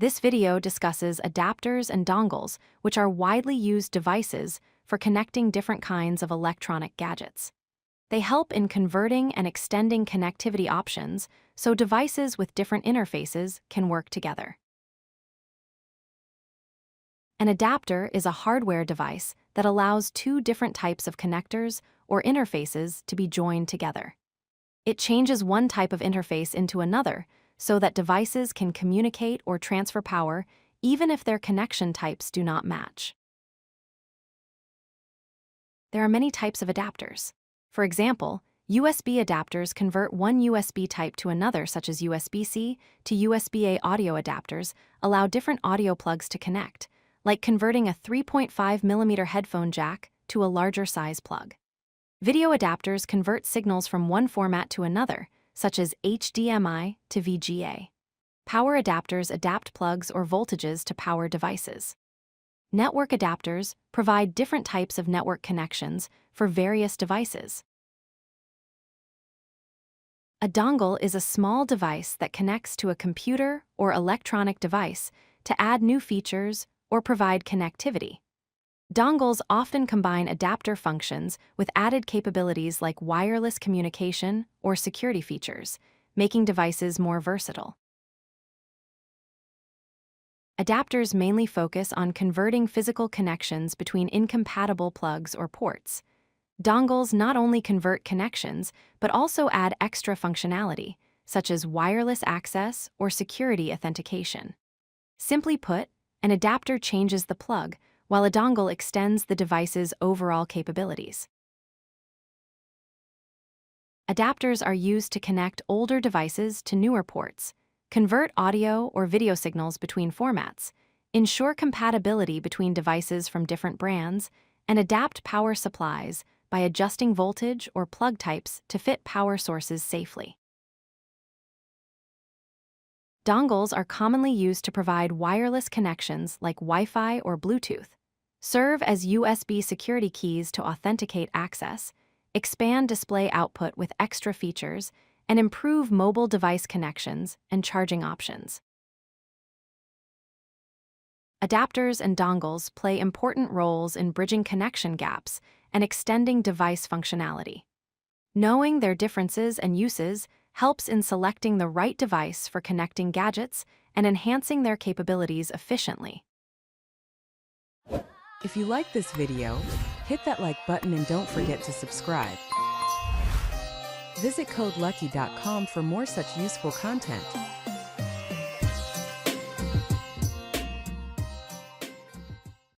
This video discusses adapters and dongles, which are widely used devices for connecting different kinds of electronic gadgets. They help in converting and extending connectivity options so devices with different interfaces can work together. An adapter is a hardware device that allows two different types of connectors or interfaces to be joined together. It changes one type of interface into another so that devices can communicate or transfer power even if their connection types do not match. There are many types of adapters. For example, USB adapters convert one USB type to another, such as USB-C to USB-A. Audio adapters allow different audio plugs to connect, like converting a 3.5mm headphone jack to a larger size plug. Video adapters convert signals from one format to another, such as HDMI to VGA. Power adapters adapt plugs or voltages to power devices. Network adapters provide different types of network connections for various devices. A dongle is a small device that connects to a computer or electronic device to add new features or provide connectivity. Dongles often combine adapter functions with added capabilities like wireless communication or security features, making devices more versatile. Adapters mainly focus on converting physical connections between incompatible plugs or ports. Dongles not only convert connections, but also add extra functionality, such as wireless access or security authentication. Simply put, an adapter changes the plug, while a dongle extends the device's overall capabilities. Adapters are used to connect older devices to newer ports, convert audio or video signals between formats, ensure compatibility between devices from different brands, and adapt power supplies by adjusting voltage or plug types to fit power sources safely. Dongles are commonly used to provide wireless connections like Wi-Fi or Bluetooth, serve as USB security keys to authenticate access, expand display output with extra features, and improve mobile device connections and charging options. Adapters and dongles play important roles in bridging connection gaps and extending device functionality. Knowing their differences and uses helps in selecting the right device for connecting gadgets and enhancing their capabilities efficiently. If you like this video, hit that like button and don't forget to subscribe. Visit codelucky.com for more such useful content.